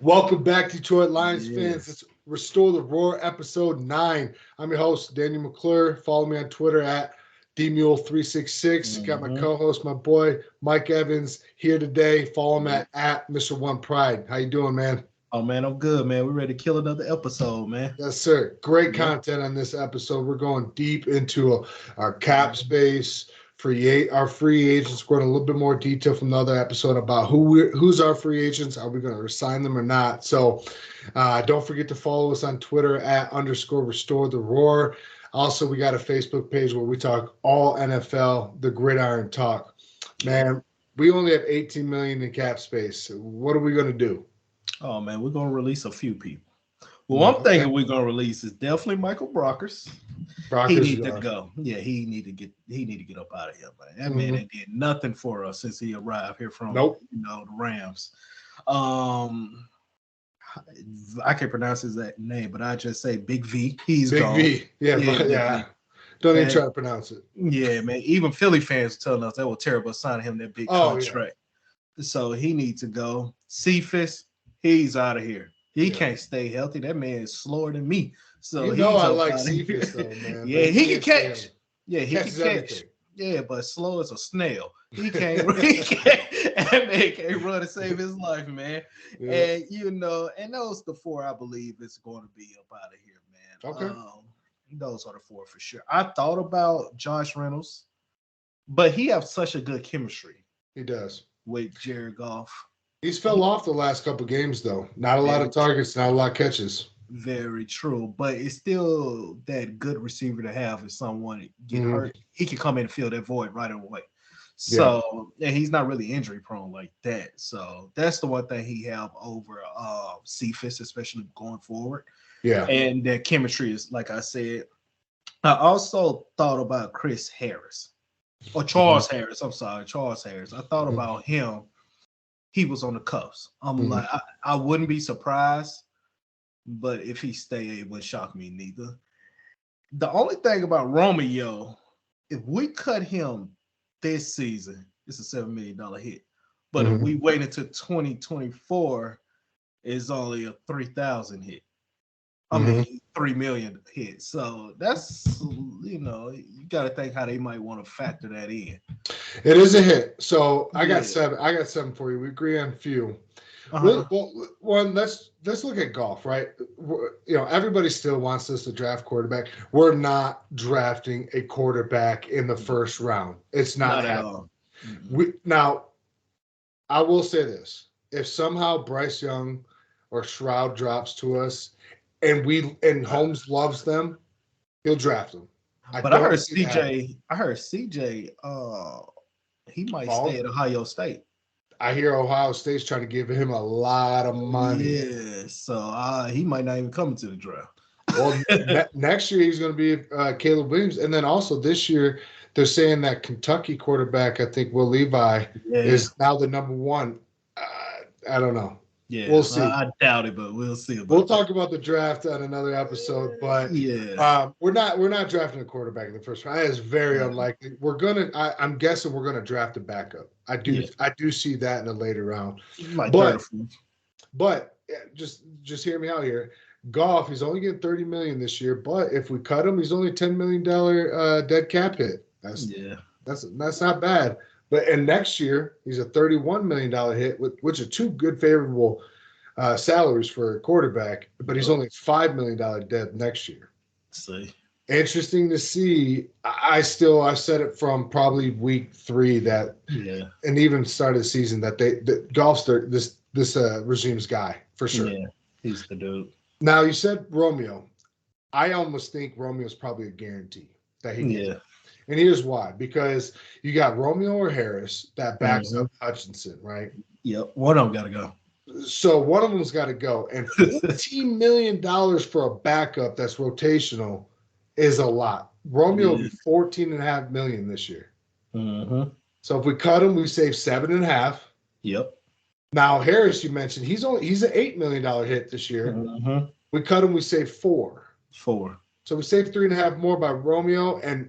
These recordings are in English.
Welcome back, Detroit Lions fans. Yes. It's Restore the Roar, episode 9. I'm your host, Daniel McClure. Follow me on Twitter at DMule366. Got my hmm co-host, my boy, Mike Evans, here today. Follow him at Mr. One Pride. How you doing, man? Oh man, I'm good, man. We're ready to kill another episode, man. Yes, sir. Great Yeah. content on this episode. We're going deep into our cap space, our free agents. We're going a little bit more detail from the other episode about who's our free agents. Are we going to resign them or not? So don't forget to follow us on Twitter at _ Restore the Roar. Also, we got a Facebook page where we talk all NFL, the Gridiron Talk. Man, we only have 18 million in cap space. What are we going to do? Oh man, we're gonna release a few people. Well, I'm thinking we're gonna release is definitely Michael Brockers. He need to go. Yeah, he need to get up out of here, man. That man ain't did nothing for us since he arrived here from Nope. the Rams. I can't pronounce his name, but I just say Big V. He's Big gone. V. Yeah. Big V. Don't even Man. try to pronounce it. Yeah, man. Even Philly fans are telling us they were terrible signing him that big contract. So he needs to go. Cephas, he's out of here. He can't stay healthy. That man is slower than me. So I like Cephas though, man. Yeah, he can catch. Yeah, he can Catches catch. everything. Yeah, but slow as a snail. He can't. That man can't run to save his life, man. Yeah. And those the four I believe is going to be up out of here, man. Okay. Those are the four for sure. I thought about Josh Reynolds, but he has such a good chemistry He does. with Jared Goff. He's fell off the last couple games though. Not a lot of targets, not a lot of catches. Very true, but it's still that good receiver to have if someone get hurt. He can come in and fill that void right away. So he's not really injury prone like that. So that's the one thing he have over Cephas, especially going forward. Yeah. And that chemistry is, like I said. I also thought about Chris Harris or Charles Harris. I'm sorry, Charles Harris. I thought about him. He was on the cuffs. I'm like, I wouldn't be surprised. But if he stayed, it wouldn't shock me neither. The only thing about Romeo, if we cut him this season, it's a $7 million hit. But if we wait until 2024, it's only a 3,000 hit. I mean, 3 million hit. So that's, you got to think how they might want to factor that in. It is a hit. So I got seven. I got seven for you. We agree on a few. Well, one, let's look at golf, right? Everybody still wants us to draft quarterback. We're not drafting a quarterback in the first round. It's not happening. Now, I will say this: if somehow Bryce Young or Shroud drops to us, and Holmes loves them, he'll draft them. But I heard CJ. He might stay at Ohio State. I hear Ohio State's trying to give him a lot of money. Yeah, so he might not even come to the draft. Well, next year he's going to be Caleb Williams, and then also this year they're saying that Kentucky quarterback, I think Will Levi, is now the number one. I don't know. Yeah, we'll see. I doubt it, but we'll see. We'll talk about the draft on another episode, but we're not drafting a quarterback in the first round. That is very unlikely. I'm guessing we're gonna draft a backup. I do see that in a later round. But just hear me out here. Goff, he's only getting $30 million this year, but if we cut him, he's only $10 million dead cap hit. That's not bad. And next year, he's a $31 million hit, which are two good favorable salaries for a quarterback, but he's only $5 million dead next year. See. Interesting to see. I said it from probably week 3 and even start of the season that Golf's this regime's guy for sure. Yeah, he's the dude. Now, you said Romeo. I almost think Romeo's probably a guarantee that he gets. And here's why. Because you got Romeo or Harris that backs up Hutchinson, right? Yep. One of them got to go. So one of them's got to go. And $14 million for a backup that's rotational is a lot. Romeo will be $14.5 million this year. So if we cut him, we save $7.5. Yep. Now, Harris, you mentioned, he's an $8 million hit this year. We cut him, we save $4. So we saved $3.5 more by Romeo, and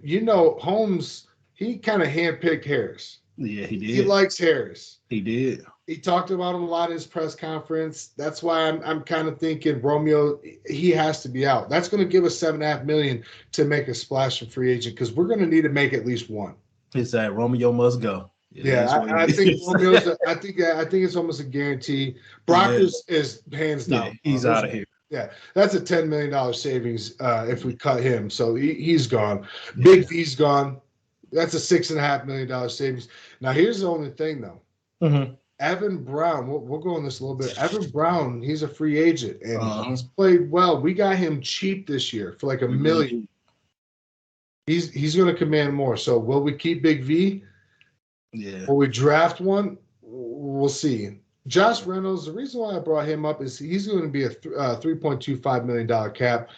Holmes, he kind of handpicked Harris. Yeah, he He did. likes Harris. He did. He talked about him a lot in his press conference. That's why I'm kind of thinking Romeo, he has to be out. That's going to give us $7.5 million to make a splash in free agent because we're going to need to make at least one. It's that Romeo must go. I think Romeo's. I think it's almost a guarantee. Brockers is hands down. Yeah, he's out of here. Yeah, that's a $10 million savings if we cut him. So he's gone. Big V's gone. That's a $6.5 million savings. Now here's the only thing though. Mm-hmm. Evan Brown, we'll go on this a little bit. Evan Brown, he's a free agent and he's played well. We got him cheap this year for like $1 million. He's going to command more. So will we keep Big V? Yeah. Will we draft one? We'll see. Josh Reynolds, the reason why I brought him up is he's going to be a $3.25 million cap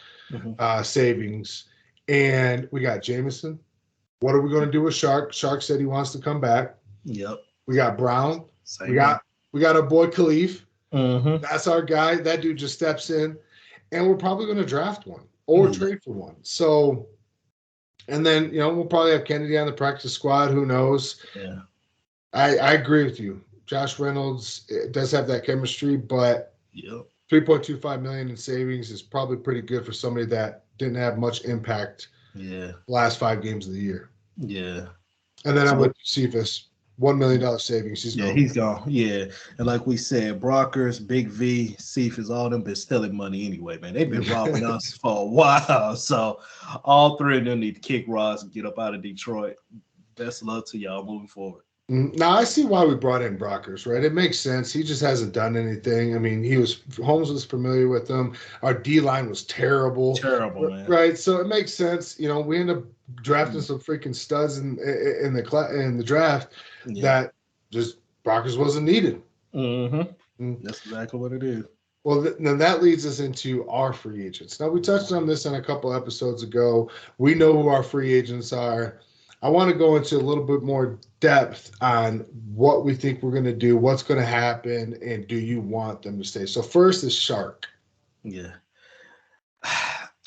savings. And we got Jameson. What are we going to do with Shark? Shark said he wants to come back. Yep. We got Brown. We got our boy Khalif. Mm-hmm. That's our guy. That dude just steps in. And we're probably going to draft one or trade for one. So, and then, we'll probably have Kennedy on the practice squad. Who knows? Yeah. I agree with you. Josh Reynolds does have that chemistry, but $3.25 million in savings is probably pretty good for somebody that didn't have much impact last 5 games of the year. Yeah. And then I'm with Cephas. $1 million savings. He's gone. He's gone. Yeah. And like we said, Brockers, Big V, Cephas, all them been stealing money anyway, man. They've been robbing us for a while. So all 3 of them need to kick rocks and get up out of Detroit. Best of luck to y'all moving forward. Now I see why we brought in Brockers, right? It makes sense. He just hasn't done anything. I mean, Holmes was familiar with them. Our D line was terrible, man. Right? So it makes sense. We end up drafting some freaking studs in the draft that just Brockers wasn't needed. Mm-hmm. That's exactly what it is. Well, then that leads us into our free agents. Now we touched on this on a couple episodes ago. We know who our free agents are. I want to go into a little bit more depth on what we think we're going to do, what's going to happen, and do you want them to stay? So first is Shark. Yeah.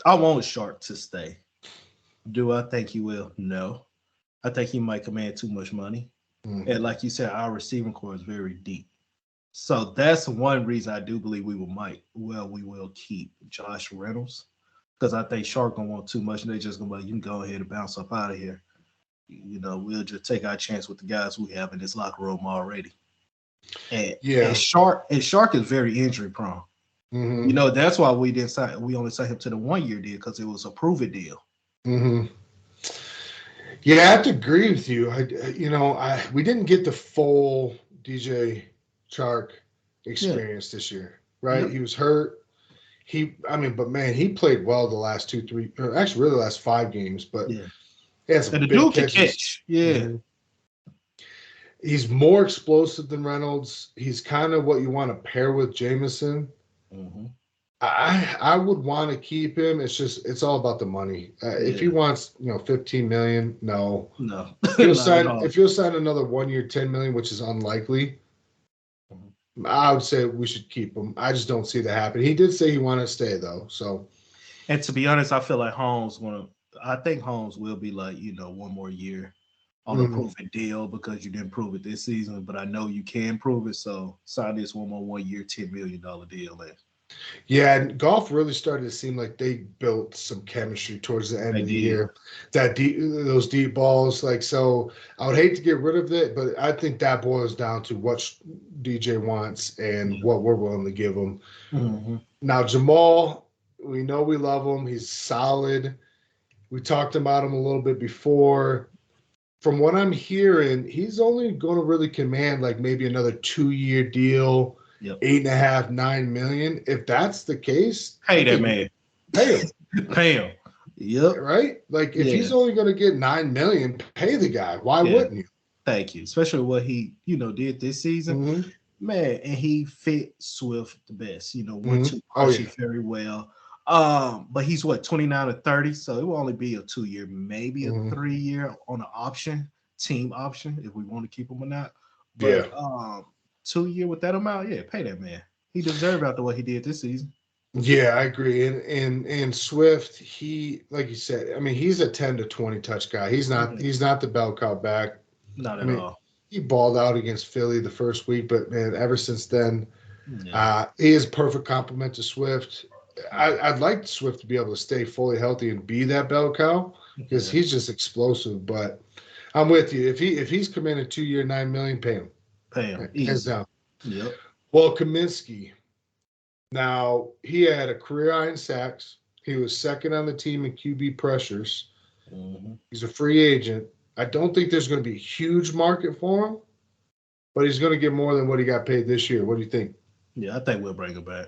I want Shark to stay. Do I think he will? No. I think he might command too much money. Mm-hmm. And like you said, our receiving core is very deep. So that's one reason I do believe we will keep Josh Reynolds, because I think Shark going to want too much, and they're just going to be like, you can go ahead and bounce up out of here. We'll just take our chance with the guys we have in this locker room already. And Shark is very injury prone. Mm-hmm. That's why we only signed him to the 1-year deal, because it was a prove it deal. Mm-hmm. Yeah, I have to agree with you. We didn't get the full DJ Chark experience this year, right? Yep. He was hurt. But man, he played well the last 2, 3, or actually really the last 5 games, but and the dude can catch. Yeah. Mm-hmm. He's more explosive than Reynolds. He's kind of what you want to pair with Jameson. Mm-hmm. I would want to keep him. It's all about the money. If he wants, $15 million, no. If he'll sign another 1 year, $10 million, which is unlikely, I would say we should keep him. I just don't see that happen. He did say he wanted to stay though. So, and to be honest, I feel like Holmes will be like, 1 more year on a proven deal, because you didn't prove it this season, but I know you can prove it. So sign this 1 year, $10 million deal. Yeah, and golf really started to seem like they built some chemistry towards the end of the year. Those deep balls, so I would hate to get rid of it, but I think that boils down to what DJ wants and what we're willing to give him. Mm-hmm. Now, Jamal, we know we love him. He's solid. We talked about him a little bit before. From what I'm hearing, he's only going to really command maybe another 2-year deal. Yep. $8.5, $9 million. If that's the case, pay that man. Pay him. Pay him. Yep. Right? If he's only going to get $9 million, pay the guy. Why wouldn't you? Thank you. Especially what he, did this season. Mm-hmm. Man, and he fit Swift the best. 1-2 punch very well. But he's 29 or 30, so it will only be a 2-year, maybe a 3-year on an team option, if we want to keep him or not. But 2 year with that amount, pay that man. He deserved after what he did this season. Yeah, I agree. And Swift, he, like you said, he's a 10 to 20 touch guy. He's not the bell cow back. Not at all. he balled out against Philly the first week, but man, ever since then, Yeah. he is a perfect complement to Swift. I'd like Swift to be able to stay fully healthy and be that bell cow because Yeah. he's just explosive. But I'm with you. If he's commanded 2 year, $9 million, pay him. Pay him Hands easy. down. Yep. Well, Kaminsky. Now he had a career high in sacks. He was second on the team in QB pressures. Mm-hmm. He's a free agent. I don't think there's going to be a huge market for him, but he's going to get more than what he got paid this year. What do you think? Yeah, I think we'll bring him back.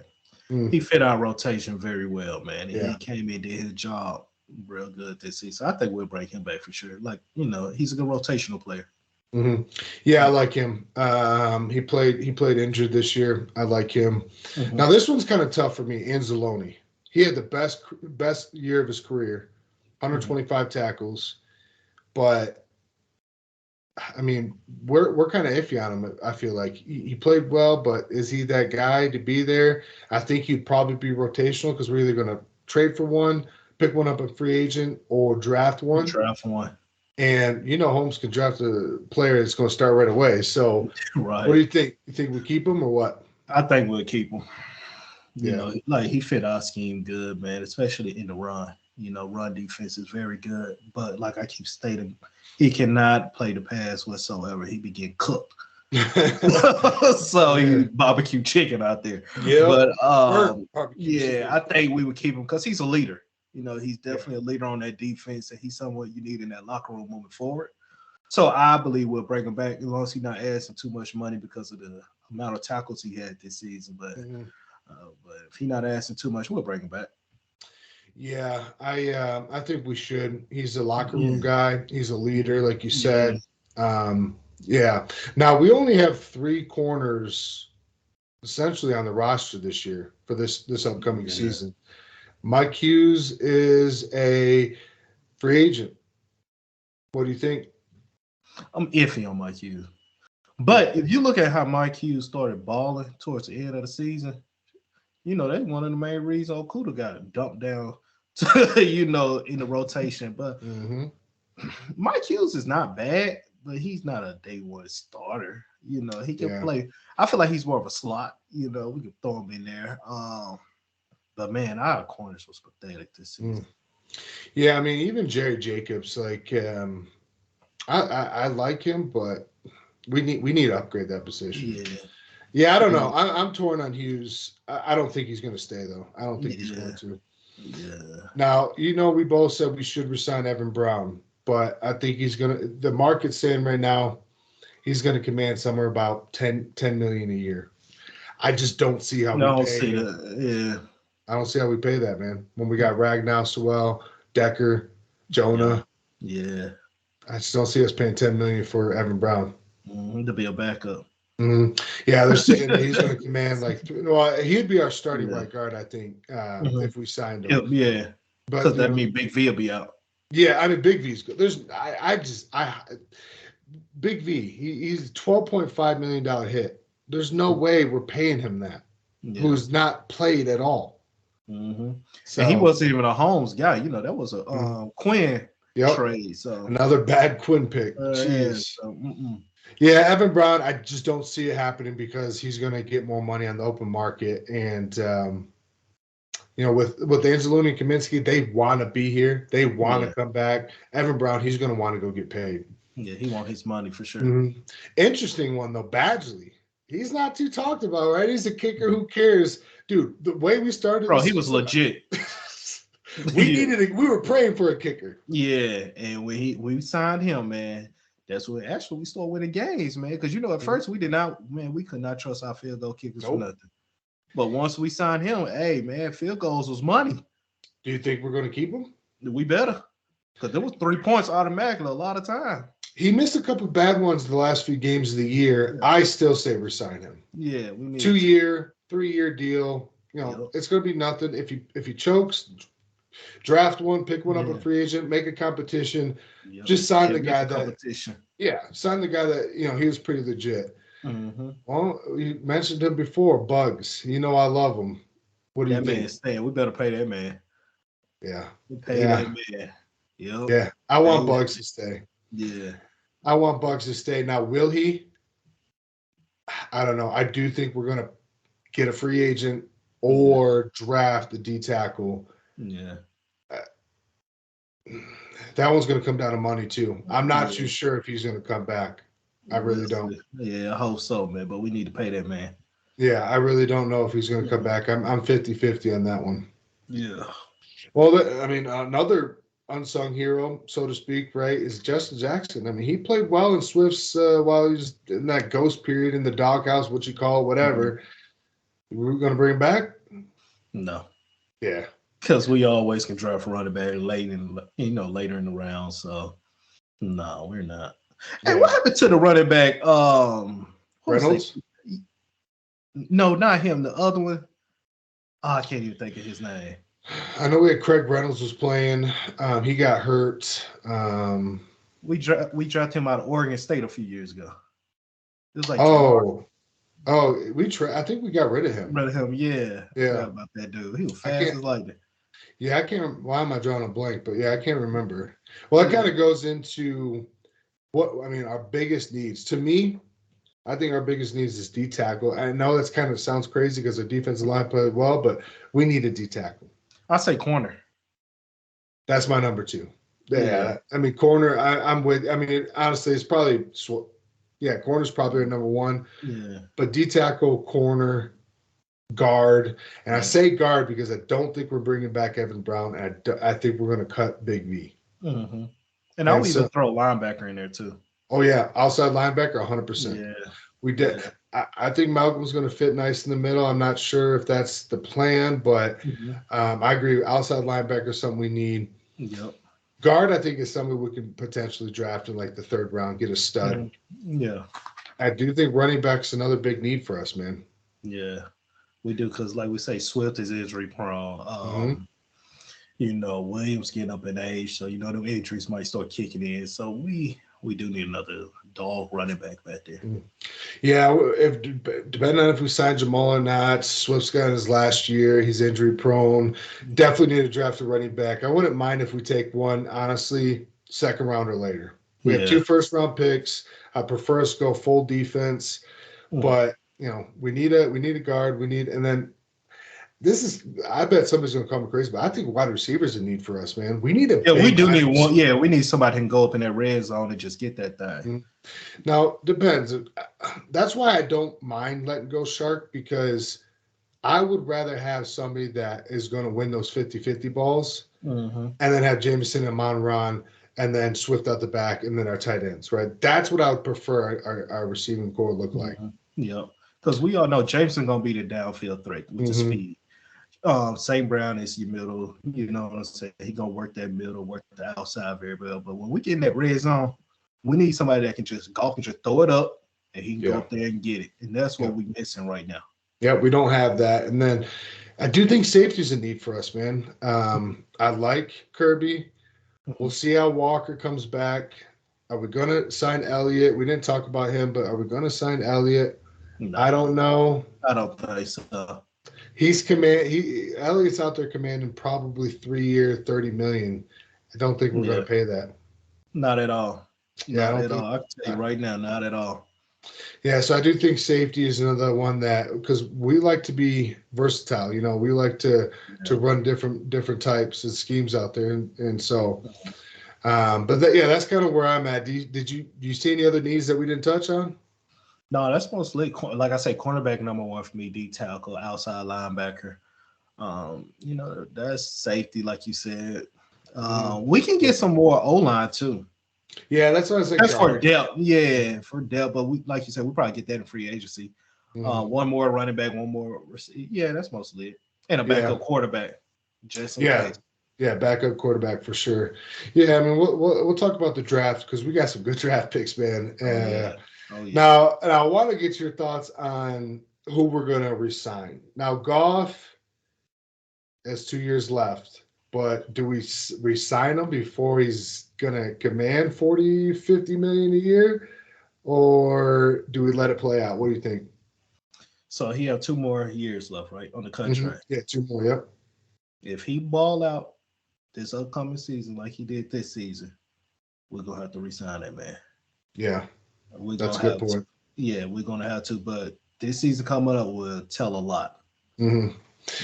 Mm. He fit our rotation very well, man. Yeah. He came in, did his job real good this season. I think we'll bring him back for sure. Like, he's a good rotational player. Mm-hmm. Yeah, I like him. He played injured this year. I like him. Mm-hmm. Now this one's kind of tough for me. Anzalone. He had the best year of his career, 125 tackles, but I mean we're kind of iffy on him. I feel like he played well, but is he that guy to be there? I think he'd probably be rotational because we're either going to trade for one, pick one up a free agent, or draft one. Draft one. And Holmes can draft a player that's going to start right away. So, right. What do you think? You think we keep him or what? I think we'll keep him. Yeah. Like he fit our scheme good, man, especially in the run. Run defense is very good. But like I keep stating, he cannot play the pass whatsoever. He be getting cooked. So he barbecue chicken out there. Yeah. But I think we would keep him because he's a leader. He's definitely a leader on that defense, and he's someone you need in that locker room moving forward. So I believe we'll bring him back as long as he's not asking too much money because of the amount of tackles he had this season. But if he's not asking too much, we'll bring him back. Yeah, I think we should. He's a locker room guy. He's a leader, like you said. Yeah. Now we only have 3 corners essentially on the roster this year for this upcoming season. Mike Hughes is a free agent. What do you think? I'm iffy on Mike Hughes. But if you look at how Mike Hughes started balling towards the end of the season, that's one of the main reasons Okudah got dumped down to, in the rotation. But Mike Hughes is not bad, but he's not a day one starter. He can play. I feel like he's more of a slot. We can throw him in there. But man, our corners was pathetic this season. Yeah, I mean, even Jerry Jacobs, like, I like him, but we need to upgrade that position. Yeah, I don't know. I'm torn on Hughes. I don't think he's going to stay though. I don't think he's going to. Yeah. Now, we both said we should resign Evan Brown, but I think he's going to. The market's saying right now he's going to command somewhere about $10 million a year. I just don't see how we pay that. Yeah. I don't see how we pay that, man. When we got Ragnow, Sewell, Decker, Jonah. Yeah. I just don't see us paying $10 million for Evan Brown. To be a backup. Yeah, they're saying that he's going to command he'd be our starting right guard, I think, if we signed him. Yeah, because that means Big V will be out. Yeah, I mean Big V's good. Big V, he's $12.5 million hit. There's no way we're paying him that. Who's not played at all. So, and he wasn't even a Holmes guy. That was a Quinn trade. So another bad Quinn pick. Jeez. Yeah, Evan Brown, I just don't see it happening because he's going to get more money on the open market. And, with Anzalone and Kaminsky, they want to be here. They want to come back. Evan Brown, he's going to want to go get paid. Yeah, he wants his money for sure. Interesting one, though, Badgley. He's not too talked about, right? He's a kicker. Who cares? Dude, the way we started. Bro, he was legit. We were praying for a kicker. Yeah, and when we signed him, man, that's when actually we started winning games, man. Because at first we could not trust our field goal kickers for nothing. But once we signed him, hey, man, field goals was money. Do you think we're going to keep him? We better, because there was 3 points automatically a lot of time. He missed a couple of bad ones the last few games of the year. I still say resign him. Yeah, we need 2-year, 3-year deal. It's going to be nothing. If he chokes, draft one, pick one up a free agent, make a competition. Just sign the guy sign the guy that he was pretty legit. Well, you mentioned him before, Bugs. I love him. What do you think? Man staying. We better pay that man. Yeah, we pay that man. Yeah, I want Bugs to stay. Yeah. I want Bugs to stay. Now, will he? I don't know. I do think we're gonna get a free agent or draft a D tackle. Yeah. That one's gonna come down to money too. I'm not too Yeah. sure if he's gonna come back. I really don't. Yeah, I hope so, man. But we need to pay that man. Yeah, I really don't know if he's gonna come back. I'm 50-50 on that one. Yeah. Well, I mean, another unsung hero, so to speak, right, is Justin Jackson. I mean, he played well in Swift's while he was in that ghost period in the doghouse, what you call it, whatever. We're going to bring him back? No. Yeah. Because we always can draft a running back later in the round. So, no, we're not. Hey, what happened to the running back? Reynolds? No, not him. The other one. Oh, I can't even think of his name. I know we had Craig Reynolds was playing. He got hurt. We drafted him out of Oregon State a few years ago. It was like I think we got rid of him. Yeah. Yeah. About that dude. He was fast as lightning. Yeah, I can't. Why am I drawing a blank? But yeah, I can't remember. Well, it kind of goes into our biggest needs. To me, I think our biggest needs is D tackle. I know that's kind of sounds crazy because the defensive line played well, but we need a D tackle. I say corner. That's my number 2. Yeah. I mean, corner. I'm with. I mean, honestly, it's probably. Yeah, corner's probably our number 1. Yeah. But D tackle, corner, guard, and I say guard because I don't think we're bringing back Evan Brown, and I think we're going to cut Big V. Mm-hmm. And I'll even throw a linebacker in there too. Oh yeah, outside linebacker, 100%. Yeah, we did. Yeah. I think Malcolm's going to fit nice in the middle. I'm not sure if that's the plan, but I agree. Outside linebacker is something we need. Yep. Guard, I think, is something we can potentially draft in like the 3rd round, get a stud. Yeah. I do think running back's another big need for us, man. Yeah, we do because, like we say, Swift is injury prone. Williams getting up in age, so them injuries might start kicking in. So we do need another dog running back there. Yeah, depending on if we sign Jamal or not, Swift's got his last year. He's injury prone. Definitely need to draft a running back. I wouldn't mind if we take one, honestly, 2nd round or later. We have 2 first-round picks. I prefer us to go full defense, but we need a guard. And then I bet somebody's going to call me crazy, but I think wide receivers a need for us, man. We need we do need one. Yeah, we need somebody who can go up in that red zone and just get that thing. Now, depends. That's why I don't mind letting go Shark, because I would rather have somebody that is going to win those 50-50 balls and then have Jameson and Monron and then Swift out the back and then our tight ends, right? That's what I would prefer our receiving core look like. Yeah, because we all know Jameson going to be the downfield threat with the speed. St. Brown is your middle, you know what I'm saying? He gonna work that middle, work the outside very well. But when we get in that red zone, we need somebody that can just throw it up and he can go up there and get it. And that's what we're missing right now. Yeah, we don't have that. And then I do think safety is a need for us, man. I like Kirby. We'll see how Walker comes back. Are we gonna sign Elliott? We didn't talk about him, but are we gonna sign Elliott? No. I don't know. I don't think so. Elliott's out there commanding probably 3-year, $30 million. I don't think we're going to pay that. Not at all. Not at all. I can tell you right now, not at all. Yeah, so I do think safety is another one that, because we like to be versatile. We like to run different types of schemes out there, and so. That's kind of where I'm at. Do you see any other needs that we didn't touch on? No, that's mostly, like I say, cornerback number 1 for me, D tackle, outside linebacker. That's safety, like you said. We can get some more O-line too. Yeah, that's what I was saying. That's for depth. Yeah, for depth. But we, like you said, we probably get that in free agency. One more running back, one more receiver. Yeah, that's mostly it. And a backup quarterback. Just in case. Yeah, backup quarterback for sure. Yeah, I mean, we'll talk about the draft because we got some good draft picks, man. Now, and I want to get your thoughts on who we're going to resign. Now, Goff has 2 years left, but do we resign him before he's going to command 40, 50 million a year, or do we let it play out? What do you think? So he have 2 more years left, right, on the contract? Yeah, 2 more, yep. If he ball out this upcoming season like he did this season, we're going to have to resign that man. Yeah, We're that's a gonna good have to. point. Yeah, we're gonna have to. But this season coming up will tell a lot. Mm-hmm.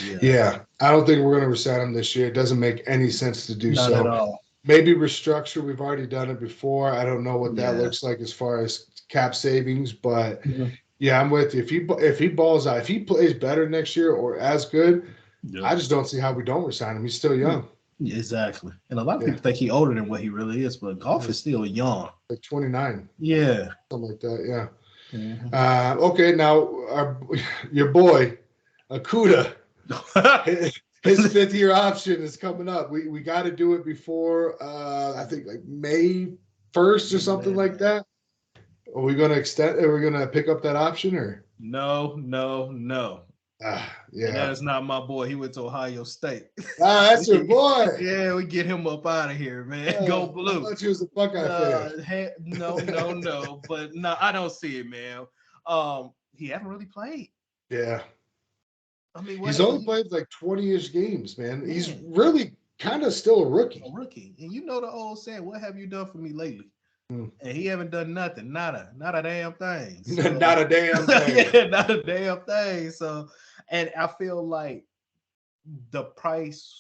Yeah. Yeah, I don't think we're going to resign him this year. It doesn't make any sense to do Not at so. all. Maybe restructure. We've already done it before. I don't know what that Yeah. looks like as far as cap savings, but Mhm. yeah, I'm with you. If he balls out, if he plays better next year or as good, Yeah. I just don't see how we don't resign him. He's still young. Yeah, exactly. And a lot of Yeah, people think he's older than what he really is, but Golf is still young. like 29, Yeah. something like that. Yeah. Mhm. Okay, now your boy Akuda, his 5th-year option is coming up. We got to do it before I think like May 1st or something like that. Are we going to extend? Are we going to pick up that option or? No. And that Yeah. is not my boy. He went to Ohio State. That's your boy. Yeah, we get him up out of here, man. Go I blue. thought you was a Buckeye fan. No. But no, I don't see it, man. He haven't really played. Yeah. I mean, He's only played like 20-ish games, man. Man. He's really kind of still a rookie. And you know the old saying, what have you done for me lately? Hmm. And he haven't done nothing, not a damn thing. So, Not a damn thing. Yeah, not a damn thing. So, and I feel like the price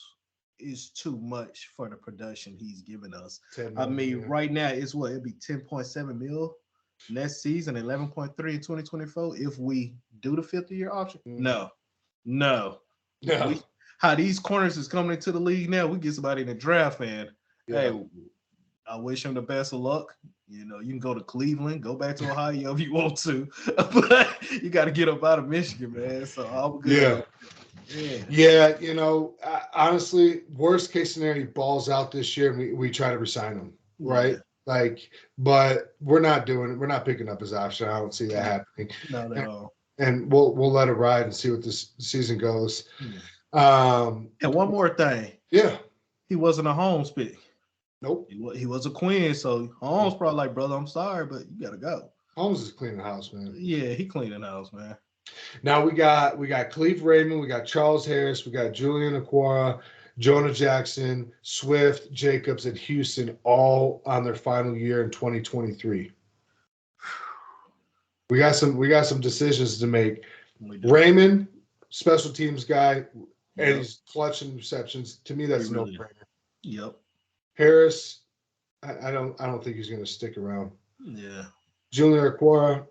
is too much for the production he's giving us. I mean, right now it's what it'd be 10.7 mil next season, 11.3 in 2024 if we do the 50-year option. No. How these corners is coming into the league now, we get somebody in the draft, and hey, I wish him the best of luck. You know, you can go to Cleveland, go back to Ohio if you want to, but you got to get up out of Michigan, man. So I'm good. Yeah. You know, honestly, worst case scenario, he balls out this year, and we try to resign him, right? Yeah. Like, but we're not doing it. We're not picking up his option. I don't see that happening. Not at all. And we'll let it ride and see what this season goes. And one more thing. Yeah. He wasn't a Holmes pick. Nope. He was a Quinn, so Holmes probably like, brother, I'm sorry, but you gotta go. Holmes is cleaning the house, man. Yeah, he cleaning the house, man. Now we got Cleve Raymond, we got Charles Harris, we got Julian Aquara, Jonah Jackson, Swift, Jacobs, and Houston all on their final year in 2023. We got some decisions to make. Raymond, special teams guy, and he's clutch in receptions. To me, that's no brainer. Yep. Harris, I don't think he's going to stick around. Yeah. Julian Aquara,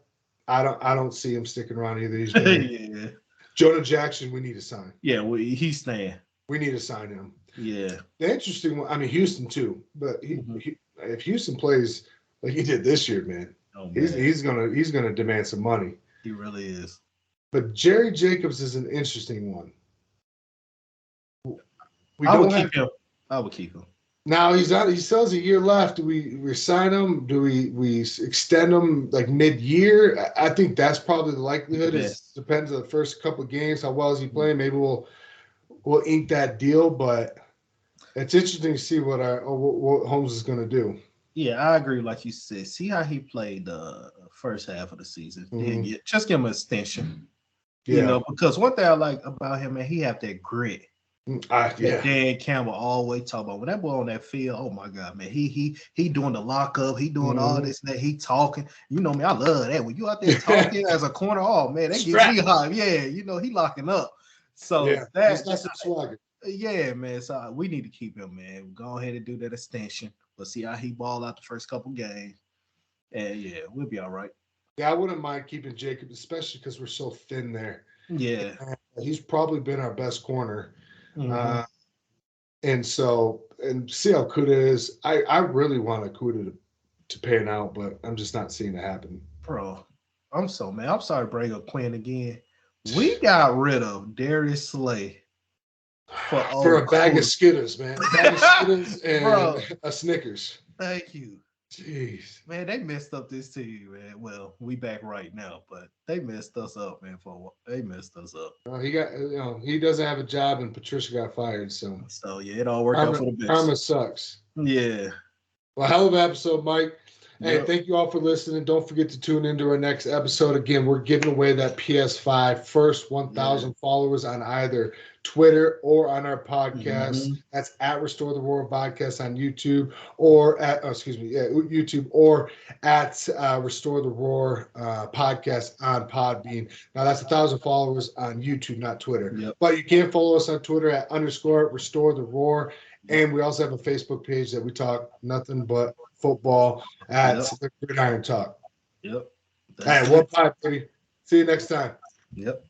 I don't see him sticking around either. He's yeah. Jonah Jackson, we need to sign. Yeah, he's staying. We need to sign him. Yeah. The interesting one, I mean, Houston too, but if Houston plays like he did this year, man, he's gonna demand some money. He really is. But Jerry Jacobs is an interesting one. I would keep him. Now he still has a year left. Do we resign him? Do we extend him like mid-year? I think that's probably the likelihood. It depends on the first couple of games. How well is he playing? Maybe we'll ink that deal. But it's interesting to see what Holmes is going to do. Yeah, I agree. Like you said, see how he played the first half of the season. Mm-hmm. Just give him an extension. Yeah. You know, because one thing I like about him, man, he have that grit. Dan Campbell always talk about when that boy on that field. Oh my God, man, he doing the lockup, he doing all this and that, he talking. You know me, I love that when you out there talking as a corner. Oh man, that gets me hot. Yeah, you know he locking up. So that's swagger. Yeah, man. So we need to keep him, man. Go ahead and do that extension. But see how he ball out the first couple games, and yeah, we'll be all right. Yeah, I wouldn't mind keeping Jacob, especially because we're so thin there. Yeah, he's probably been our best corner. Mm-hmm. And see how Kuda is. I really want Kuda to pan out, but I'm just not seeing it happen. Bro, I'm sorry to bring up Quinn again. We got rid of Darius Slay for a bag of Skittles, man. A bag of Skittles and a Snickers. Thank you. Jeez. Man, they messed up this team, man. Well, we back right now, but they messed us up, man. They messed us up. He doesn't have a job, and Patricia got fired. So yeah, it all worked out for the best. Karma sucks. Yeah. Well, hell of an episode, Mike. Hey, thank you all for listening. Don't forget to tune into our next episode. Again, we're giving away that PS5 first 1,000 followers on either Twitter or on our podcast. That's at Restore the Roar Podcast on YouTube, or at YouTube, or at Restore the Roar Podcast on Podbean. Now that's 1,000 followers on YouTube, not Twitter. But you can follow us on Twitter at _Restore the Roar. And we also have a Facebook page that we talk nothing but football at the Gridiron Talk. Yep. All right, 1-5, buddy. See you next time. Yep.